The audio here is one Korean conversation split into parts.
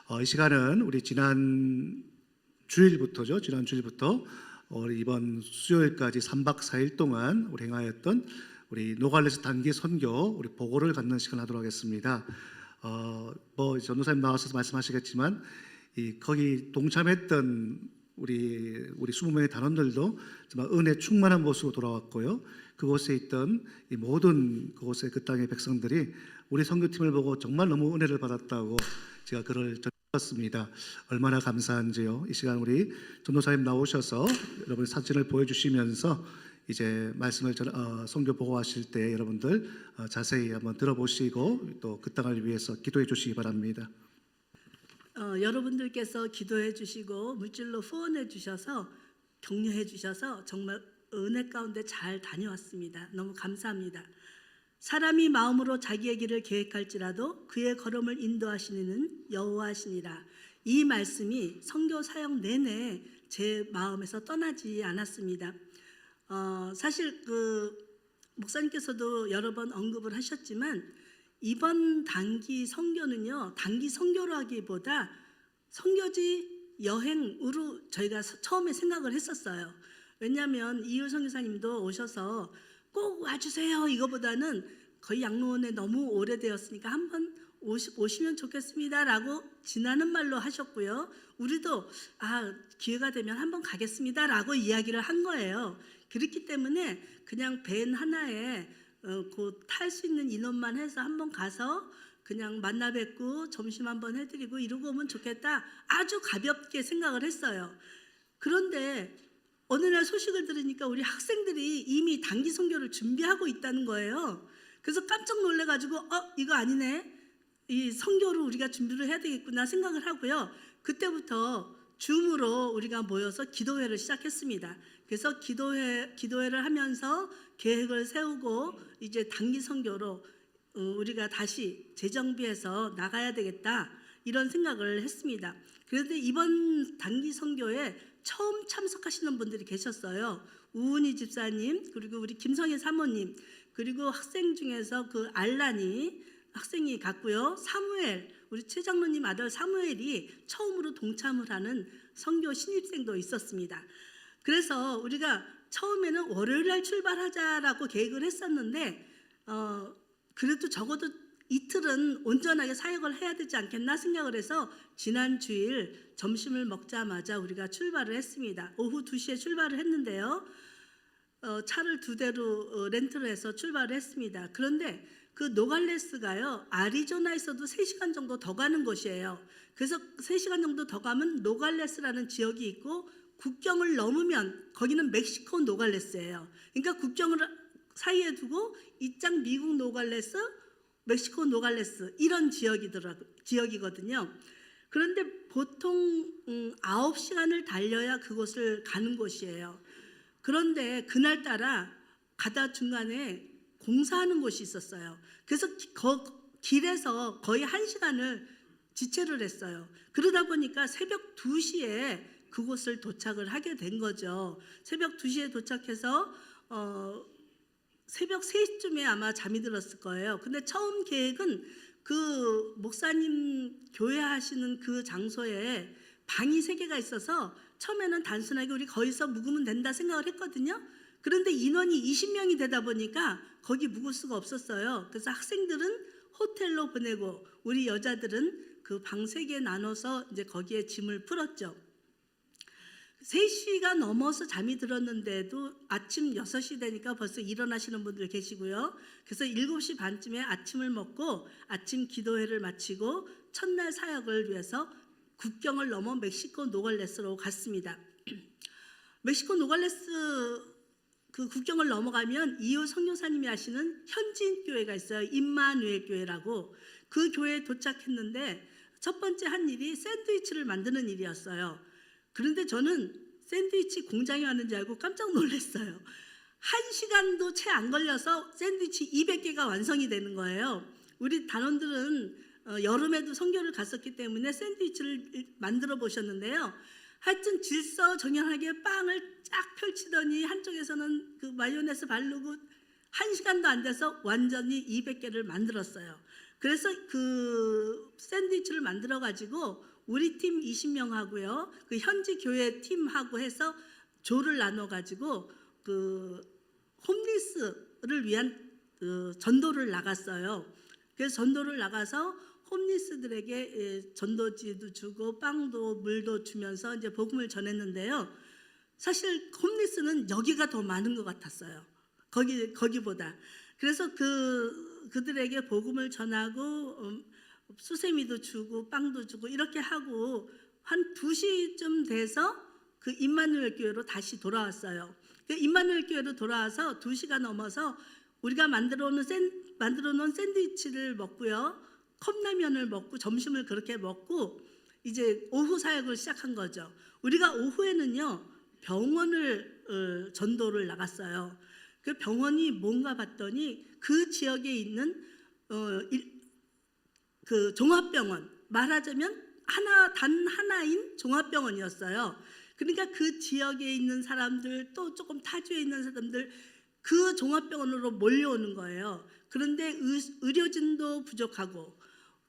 이 시간은 우리 지난 주일부터죠. 우리 이번 수요일까지 3박 4일 동안 우리 행하였던 우리 노갈레스 단기 선교 우리 보고를 갖는 시간 하도록 하겠습니다. 전도사님 나와서 말씀하시겠지만 거기 동참했던 우리 20명의 단원들도 정말 은혜 충만한 모습으로 돌아왔고요. 그곳에 있던 이 모든 그곳의 그 땅의 백성들이 우리 선교팀을 보고 정말 너무 은혜를 받았다고 제가 글을 전했습니다. 얼마나 감사한지요. 이 시간 우리 전도사님 나오셔서 여러분 사진을 보여주시면서 이제 말씀을 선교 보고하실 때 여러분들 자세히 한번 들어보시고 또 그 땅을 위해서 기도해 주시기 바랍니다. 여러분들께서 기도해 주시고 물질로 후원해 주셔서 격려해 주셔서 정말 은혜 가운데 잘 다녀왔습니다. 너무 감사합니다. 사람이 마음으로 자기의 길을 계획할지라도 그의 걸음을 인도하시는 여호와시니라. 이 말씀이 선교 사역 내내 제 마음에서 떠나지 않았습니다. 사실 목사님께서도 여러 번 언급을 하셨지만 이번 단기 선교는요, 단기 선교로 하기보다 선교지 여행으로 저희가 처음에 생각을 했었어요. 왜냐하면 이율 선교사님도 오셔서 꼭 와주세요 이거보다는 거의 양로원에 너무 오래되었으니까 한번 오시면 좋겠습니다라고 지나는 말로 하셨고요. 우리도 기회가 되면 한번 가겠습니다라고 이야기를 한 거예요. 그렇기 때문에 그냥 밴 하나에 곧 탈 수 있는 인원만 해서 한번 가서 그냥 만나 뵙고 점심 한번 해드리고 이러고 오면 좋겠다, 아주 가볍게 생각을 했어요. 그런데 어느 날 소식을 들으니까 우리 학생들이 이미 단기 선교를 준비하고 있다는 거예요. 그래서 깜짝 놀래가지고 이거 아니네, 이 선교로 우리가 준비를 해야 되겠구나 생각을 하고요. 그때부터 줌으로 우리가 모여서 기도회를 시작했습니다. 그래서 기도회를 하면서 계획을 세우고 이제 단기 선교로 우리가 다시 재정비해서 나가야 되겠다 이런 생각을 했습니다. 그런데 이번 단기 선교에 처음 참석하시는 분들이 계셨어요. 우은희 집사님, 그리고 우리 김성애 사모님, 그리고 학생 중에서 알란이 학생이 갔고요. 사무엘, 우리 최 장로님 아들 사무엘이 처음으로 동참을 하는 선교 신입생도 있었습니다. 그래서 우리가 처음에는 월요일 날 출발하자라고 계획을 했었는데 그래도 적어도 이틀은 온전하게 사역을 해야 되지 않겠나 생각을 해서 지난 주일 점심을 먹자마자 우리가 출발을 했습니다. 오후 2시에 출발을 했는데요. 차를 2대로 렌트를 해서 출발을 했습니다. 그런데 그 노갈레스가요, 아리조나에서도 3시간 정도 더 가는 곳이에요. 그래서 3시간 정도 더 가면 노갈레스라는 지역이 있고 국경을 넘으면 거기는 멕시코 노갈레스예요. 그러니까 국경을 사이에 두고 이쪽 미국 노갈레스, 멕시코 노갈레스 이런 지역이거든요. 그런데 보통 9시간을 달려야 그곳을 가는 곳이에요. 그런데 그날따라 가다 중간에 공사하는 곳이 있었어요. 그래서 길에서 거의 1시간을 지체를 했어요. 그러다 보니까 새벽 2시에 그곳을 도착을 하게 된 거죠. 새벽 2시에 도착해서 새벽 3시쯤에 아마 잠이 들었을 거예요. 근데 처음 계획은 그 목사님 교회하시는 그 장소에 방이 3개가 있어서 처음에는 단순하게 우리 거기서 묵으면 된다 생각을 했거든요. 그런데 인원이 20명이 되다 보니까 거기 묵을 수가 없었어요. 그래서 학생들은 호텔로 보내고 우리 여자들은 그 방 3개 나눠서 이제 거기에 짐을 풀었죠. 3시가 넘어서 잠이 들었는데도 아침 6시 되니까 벌써 일어나시는 분들 계시고요. 그래서 7시 반쯤에 아침을 먹고 아침 기도회를 마치고 첫날 사역을 위해서 국경을 넘어 멕시코 노갈레스로 갔습니다. 멕시코 노갈레스 그 국경을 넘어가면 이호 선교사님이 하시는 현지인 교회가 있어요. 임마누엘 교회라고. 그 교회에 도착했는데 첫 번째 한 일이 샌드위치를 만드는 일이었어요. 그런데 저는 샌드위치 공장에 왔는지 알고 깜짝 놀랐어요. 1시간도 채 안 걸려서 샌드위치 200개가 완성이 되는 거예요. 우리 단원들은 여름에도 선교를 갔었기 때문에 샌드위치를 만들어 보셨는데요. 하여튼 질서정연하게 빵을 쫙 펼치더니 한쪽에서는 그 마요네즈 바르고 1시간도 안 돼서 완전히 200개를 만들었어요. 그래서 그 샌드위치를 만들어 가지고 우리 팀 20명 하고요. 그 현지 교회 팀하고 해서 조를 나눠 가지고 그 홈리스를 위한 그 전도를 나갔어요. 그래서 전도를 나가서 홈리스들에게 전도지도 주고 빵도 물도 주면서 이제 복음을 전했는데요. 사실 홈리스는 여기가 더 많은 것 같았어요. 거기보다. 그래서 그들에게 복음을 전하고 수세미도 주고 빵도 주고 이렇게 하고 한 2시쯤 돼서 그 임마누엘 교회로 다시 돌아왔어요. 그 임마누엘 교회로 돌아와서 2시가 넘어서 우리가 만들어 놓은 샌드위치를 먹고요. 컵라면을 먹고 점심을 그렇게 먹고 이제 오후 사역을 시작한 거죠. 우리가 오후에는요. 병원을 전도를 나갔어요. 그 병원이 뭔가 봤더니 그 지역에 있는 그 종합병원, 말하자면 단 하나인 종합병원이었어요. 그러니까 그 지역에 있는 사람들 또 조금 타주에 있는 사람들 그 종합병원으로 몰려오는 거예요. 그런데 의료진도 부족하고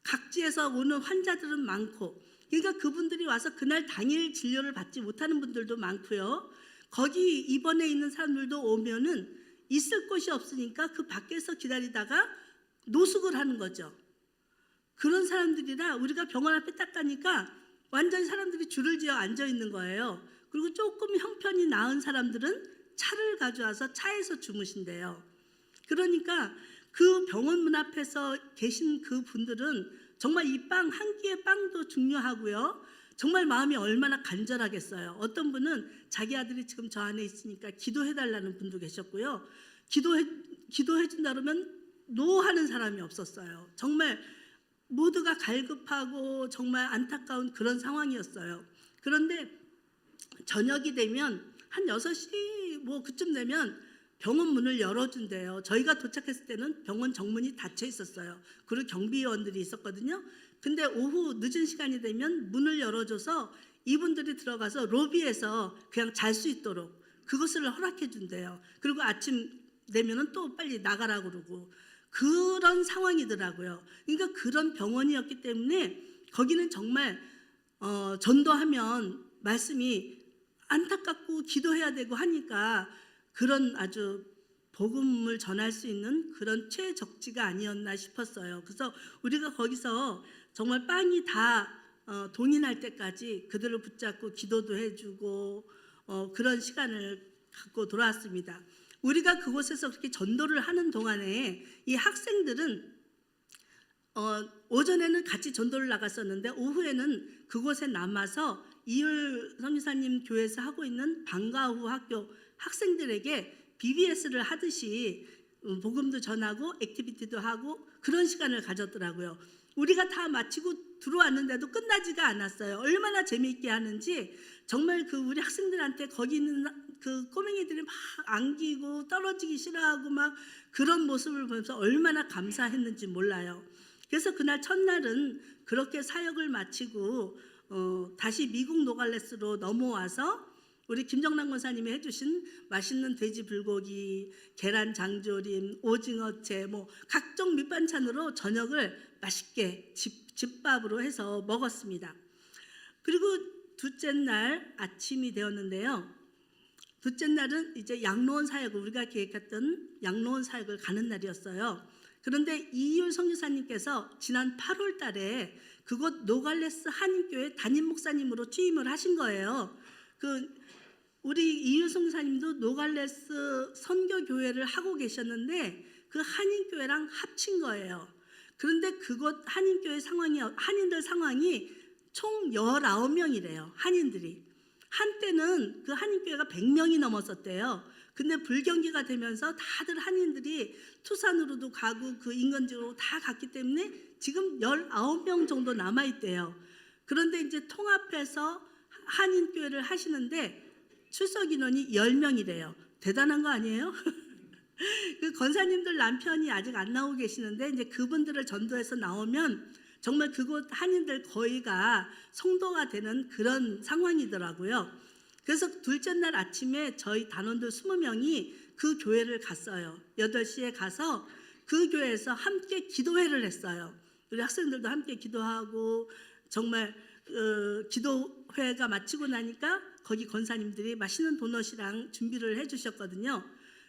각지에서 오는 환자들은 많고, 그러니까 그분들이 와서 그날 당일 진료를 받지 못하는 분들도 많고요. 거기 입원해 있는 사람들도 오면은 있을 곳이 없으니까 그 밖에서 기다리다가 노숙을 하는 거죠. 그런 사람들이라 우리가 병원 앞에 딱 가니까 완전히 사람들이 줄을 지어 앉아 있는 거예요. 그리고 조금 형편이 나은 사람들은 차를 가져와서 차에서 주무신대요. 그러니까 그 병원 문 앞에서 계신 그 분들은 정말 이 빵 한 끼의 빵도 중요하고요. 정말 마음이 얼마나 간절하겠어요. 어떤 분은 자기 아들이 지금 저 안에 있으니까 기도해달라는 분도 계셨고요. 기도해준다 그러면 노 하는 사람이 없었어요. 정말 모두가 갈급하고 정말 안타까운 그런 상황이었어요. 그런데 저녁이 되면 한 6시 뭐 그쯤 되면 병원 문을 열어준대요. 저희가 도착했을 때는 병원 정문이 닫혀 있었어요. 그리고 경비원들이 있었거든요. 근데 오후 늦은 시간이 되면 문을 열어줘서 이분들이 들어가서 로비에서 그냥 잘 수 있도록 그것을 허락해 준대요. 그리고 아침 되면은 또 빨리 나가라고 그러고 그런 상황이더라고요. 그러니까 그런 병원이었기 때문에 거기는 정말 전도하면 말씀이 안타깝고 기도해야 되고 하니까 그런 아주 복음을 전할 수 있는 그런 최적지가 아니었나 싶었어요. 그래서 우리가 거기서 정말 빵이 다 동인할 때까지 그들을 붙잡고 기도도 해주고 그런 시간을 갖고 돌아왔습니다. 우리가 그곳에서 그렇게 전도를 하는 동안에 이 학생들은 오전에는 같이 전도를 나갔었는데 오후에는 그곳에 남아서 이율 선교사님 교회에서 하고 있는 방과 후 학교 학생들에게 BBS를 하듯이 복음도 전하고 액티비티도 하고 그런 시간을 가졌더라고요. 우리가 다 마치고 들어왔는데도 끝나지가 않았어요. 얼마나 재미있게 하는지 정말 그 우리 학생들한테 거기 있는 그 꼬맹이들이 막 안기고 떨어지기 싫어하고 막 그런 모습을 보면서 얼마나 감사했는지 몰라요. 그래서 그날 첫날은 그렇게 사역을 마치고 다시 미국 노갈레스로 넘어와서 우리 김정남 권사님이 해주신 맛있는 돼지 불고기, 계란 장조림, 오징어채 뭐 각종 밑반찬으로 저녁을 맛있게 집밥으로 해서 먹었습니다. 그리고 둘째 날 아침이 되었는데요. 둘째 날은 이제 양로원 사역을 우리가 계획했던 양로원 사역을 가는 날이었어요. 그런데 이율 선교사님께서 지난 8월 달에 그곳 노갈레스 한인교회 담임 목사님으로 취임을 하신 거예요. 우리 이율 선교사님도 노갈레스 선교교회를 하고 계셨는데 그 한인교회랑 합친 거예요. 그런데 그곳 한인들 상황이 총 19명이래요. 한인들이. 한때는 그 한인교회가 100명이 넘었었대요. 근데 불경기가 되면서 다들 한인들이 투산으로도 가고 그 인근지로 다 갔기 때문에 지금 19명 정도 남아있대요. 그런데 이제 통합해서 한인교회를 하시는데 출석 인원이 10명이래요. 대단한 거 아니에요? 그 권사님들 남편이 아직 안 나오고 계시는데 이제 그분들을 전도해서 나오면 정말 그곳 한인들 거의가 성도가 되는 그런 상황이더라고요. 그래서 둘째 날 아침에 저희 단원들 20명이 그 교회를 갔어요. 8시에 가서 그 교회에서 함께 기도회를 했어요. 우리 학생들도 함께 기도하고 정말 기도회가 마치고 나니까 거기 권사님들이 맛있는 도넛이랑 준비를 해주셨거든요.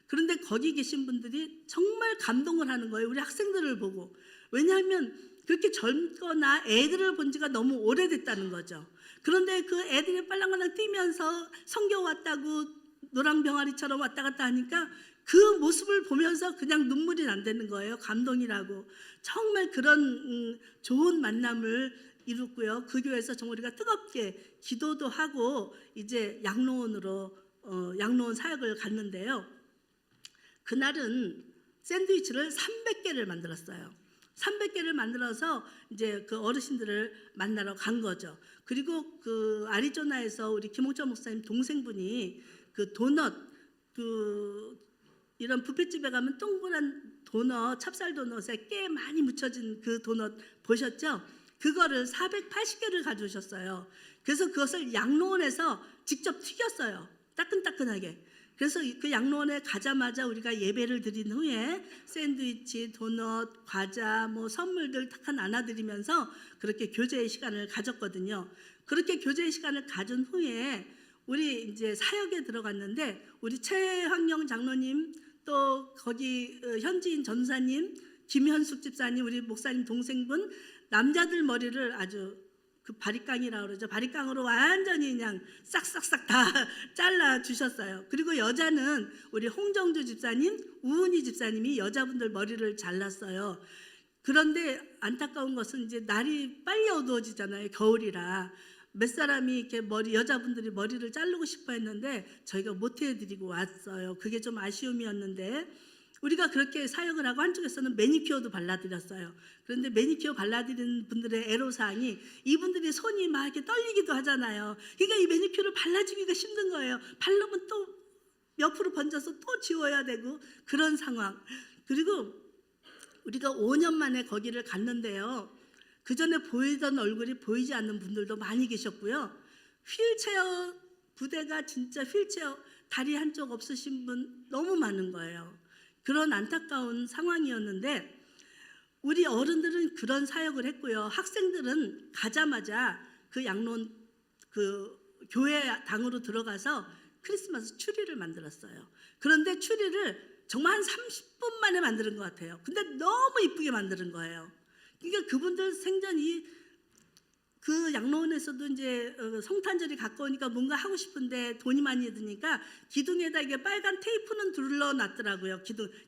그런데 거기 계신 분들이 정말 감동을 하는 거예요. 우리 학생들을 보고. 왜냐하면 그렇게 젊거나 애들을 본 지가 너무 오래됐다는 거죠. 그런데 그 애들이 빨랑빨랑 뛰면서 성경 왔다고 노랑 병아리처럼 왔다 갔다 하니까 그 모습을 보면서 그냥 눈물이 난다는 거예요. 감동이라고. 정말 그런 좋은 만남을 이뤘고요. 그 교회에서 정말 우리가 뜨겁게 기도도 하고 이제 양로원으로 양로원 사역을 갔는데요. 그날은 샌드위치를 300개를 만들었어요. 300개를 만들어서 이제 그 어르신들을 만나러 간 거죠. 그리고 그 아리조나에서 우리 김홍철 목사님 동생분이 그 도넛 이런 뷔페집에 가면 동그란 도넛, 찹쌀 도넛에 깨 많이 묻혀진 그 도넛 보셨죠? 그거를 480개를 가져오셨어요. 그래서 그것을 양로원에서 직접 튀겼어요. 따끈따끈하게. 그래서 그 양로원에 가자마자 우리가 예배를 드린 후에 샌드위치, 도넛, 과자, 뭐 선물들 탁 나눠드리면서 그렇게 교제의 시간을 가졌거든요. 그렇게 교제의 시간을 가진 후에 우리 이제 사역에 들어갔는데 우리 최황영 장로님 또 거기 현지인 전사님, 김현숙 집사님, 우리 목사님 동생분 남자들 머리를 아주 그 바리깡이라고 그러죠. 바리깡으로 완전히 그냥 싹싹싹 다 잘라 주셨어요. 그리고 여자는 우리 홍정주 집사님, 우은희 집사님이 여자분들 머리를 잘랐어요. 그런데 안타까운 것은 이제 날이 빨리 어두워지잖아요. 겨울이라. 몇 사람이 이렇게 여자분들이 머리를 자르고 싶어 했는데 저희가 못 해드리고 왔어요. 그게 좀 아쉬움이었는데 우리가 그렇게 사역을 하고 한쪽에서는 매니큐어도 발라드렸어요. 그런데 매니큐어 발라드리는 분들의 애로사항이 이분들이 손이 막 이렇게 떨리기도 하잖아요. 그러니까 이 매니큐어를 발라주기가 힘든 거예요. 바르면 또 옆으로 번져서 또 지워야 되고 그런 상황. 그리고 우리가 5년 만에 거기를 갔는데요. 그 전에 보이던 얼굴이 보이지 않는 분들도 많이 계셨고요. 휠체어 부대가 진짜 휠체어 다리 한쪽 없으신 분 너무 많은 거예요. 그런 안타까운 상황이었는데 우리 어른들은 그런 사역을 했고요. 학생들은 가자마자 그 양로원 그 교회 당으로 들어가서 크리스마스 추리를 만들었어요. 그런데 추리를 정말 한 30분 만에 만드는 것 같아요. 근데 너무 이쁘게 만드는 거예요. 그러니까 그분들 생전이 그 양로원에서도 이제 성탄절이 가까우니까 뭔가 하고 싶은데 돈이 많이 드니까 기둥에다 이게 빨간 테이프는 둘러놨더라고요.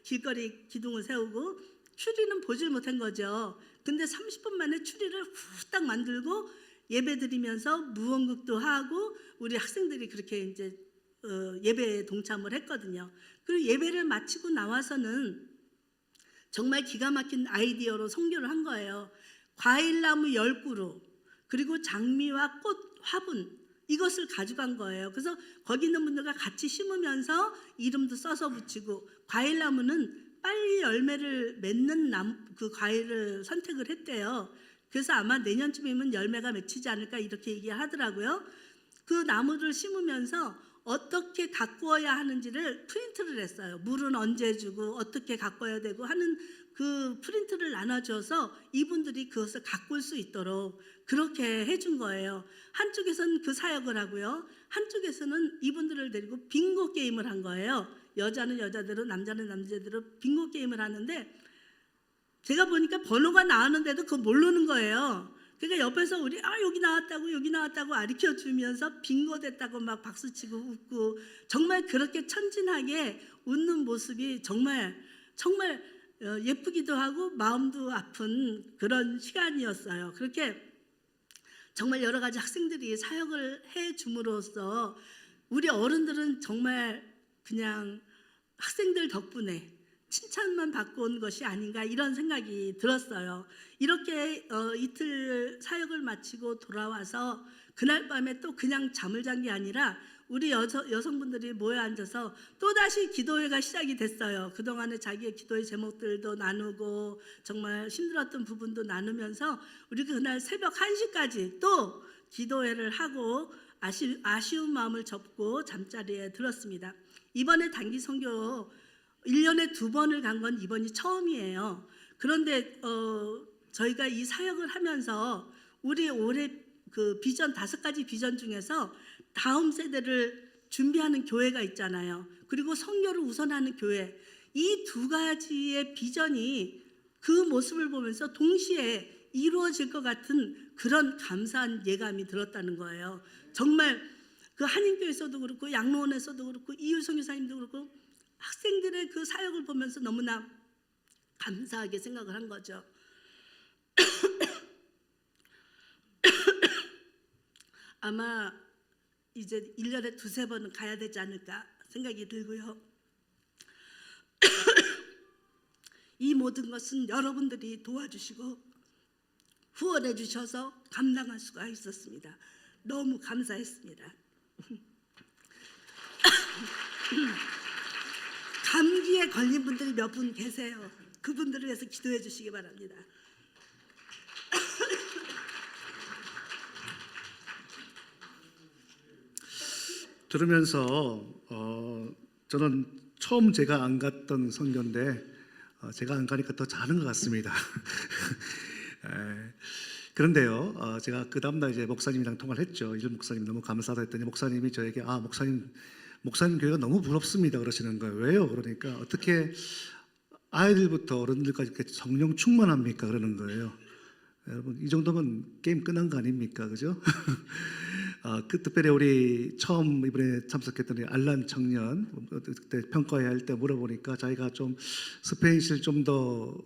길거리 기둥을 세우고 추리는 보질 못한 거죠. 근데 30분 만에 추리를 후딱 만들고 예배드리면서 무언극도 하고 우리 학생들이 그렇게 이제 예배에 동참을 했거든요. 그리고 예배를 마치고 나와서는 정말 기가 막힌 아이디어로 선교를 한 거예요. 과일나무 10그루 그리고 장미와 꽃, 화분 이것을 가져간 거예요. 그래서 거기 있는 분들과 같이 심으면서 이름도 써서 붙이고 과일나무는 빨리 열매를 맺는 그 과일을 선택을 했대요. 그래서 아마 내년쯤이면 열매가 맺히지 않을까 이렇게 얘기하더라고요. 그 나무를 심으면서 어떻게 가꾸어야 하는지를 프린트를 했어요. 물은 언제 주고 어떻게 가꿔야 되고 하는 그 프린트를 나눠줘서 이분들이 그것을 가꿀 수 있도록 그렇게 해준 거예요. 한쪽에서는 그 사역을 하고요. 한쪽에서는 이분들을 데리고 빙고 게임을 한 거예요. 여자는 여자대로 남자는 남자대로 빙고 게임을 하는데 제가 보니까 번호가 나왔는데도 그거 모르는 거예요. 그러니까 옆에서 우리 여기 나왔다고 가르쳐 주면서 빙고 됐다고 막 박수치고 웃고 정말 그렇게 천진하게 웃는 모습이 정말 예쁘기도 하고 마음도 아픈 그런 시간이었어요. 그렇게 정말 여러 가지 학생들이 사역을 해 줌으로써 우리 어른들은 정말 그냥 학생들 덕분에 칭찬만 받고 온 것이 아닌가 이런 생각이 들었어요. 이렇게 이틀 사역을 마치고 돌아와서 그날 밤에 또 그냥 잠을 잔 게 아니라 우리 여성분들이 모여 앉아서 또다시 기도회가 시작이 됐어요. 그동안에 자기의 기도의 제목들도 나누고 정말 힘들었던 부분도 나누면서 우리가 그날 새벽 1시까지 또 기도회를 하고 아쉬운 마음을 접고 잠자리에 들었습니다. 이번에 단기 선교 1년에 2번을 간 건 이번이 처음이에요. 그런데 저희가 이 사역을 하면서 우리 올해 그 비전 5가지 비전 중에서 다음 세대를 준비하는 교회가 있잖아요. 그리고 선교를 우선하는 교회. 이 2가지의 비전이 그 모습을 보면서 동시에 이루어질 것 같은 그런 감사한 예감이 들었다는 거예요. 정말 그 한인교회에서도 그렇고 양로원에서도 그렇고 이율 선교사님도 그렇고 학생들의 그 사역을 보면서 너무나 감사하게 생각을 한 거죠. 아마 이제 1년에 2-3번은 가야 되지 않을까 생각이 들고요. 이 모든 것은 여러분들이 도와주시고 후원해 주셔서 감당할 수가 있었습니다. 너무 감사했습니다. 감기에 걸린 분들이 몇 분 계세요. 그분들을 위해서 기도해 주시기 바랍니다. 들으면서 저는 처음 제가 안 갔던 선교인데 제가 안 가니까 더 잘한 것 같습니다. 그런데요, 제가 그 다음날 이제 목사님이랑 통화를 했죠. 이준 목사님 너무 감사하다 했더니 목사님이 저에게 목사님 교회가 너무 부럽습니다 그러시는 거예요. 왜요? 그러니까 어떻게 아이들부터 어른들까지 이렇게 성령 충만합니까? 그러는 거예요. 여러분 이 정도면 게임 끝난 거 아닙니까? 그죠? 특별히 우리 처음 이번에 참석했던 우리 알란 청년 그때 평가회할 때 물어보니까 자기가 좀 스페인시를 좀 더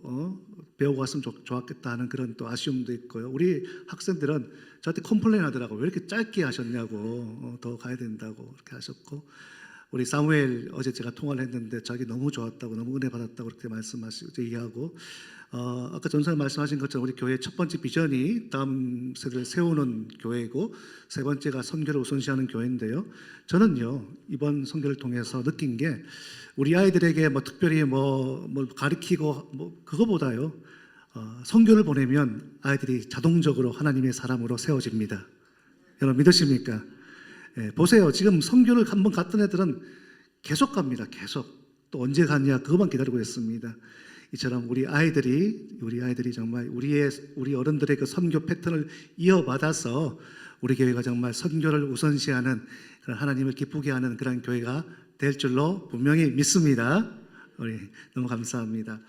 배우고 왔으면 좋았겠다 하는 그런 또 아쉬움도 있고요. 우리 학생들은 저한테 컴플레인 하더라고요. 왜 이렇게 짧게 하셨냐고, 더 가야 된다고 그렇게 하셨고, 우리 사무엘 어제 제가 통화를 했는데 자기 너무 좋았다고, 너무 은혜 받았다고 그렇게 말씀하시고 얘기하고, 아까 전사님 말씀하신 것처럼 우리 교회의 첫 번째 비전이 다음 세대를 세우는 교회이고 세 번째가 선교를 우선시하는 교회인데요. 저는요 이번 선교를 통해서 느낀 게 우리 아이들에게 뭐 특별히 뭐 가르치고 그거보다요 선교를 보내면 아이들이 자동적으로 하나님의 사람으로 세워집니다. 여러분 믿으십니까? 보세요. 지금 선교를 한번 갔던 애들은 계속 갑니다. 계속. 또 언제 갔냐 그것만 기다리고 있습니다. 이처럼 우리 아이들이 정말 우리 어른들의 그 선교 패턴을 이어받아서 우리 교회가 정말 선교를 우선시하는 그런 하나님을 기쁘게 하는 그런 교회가 될 줄로 분명히 믿습니다. 우리 너무 감사합니다.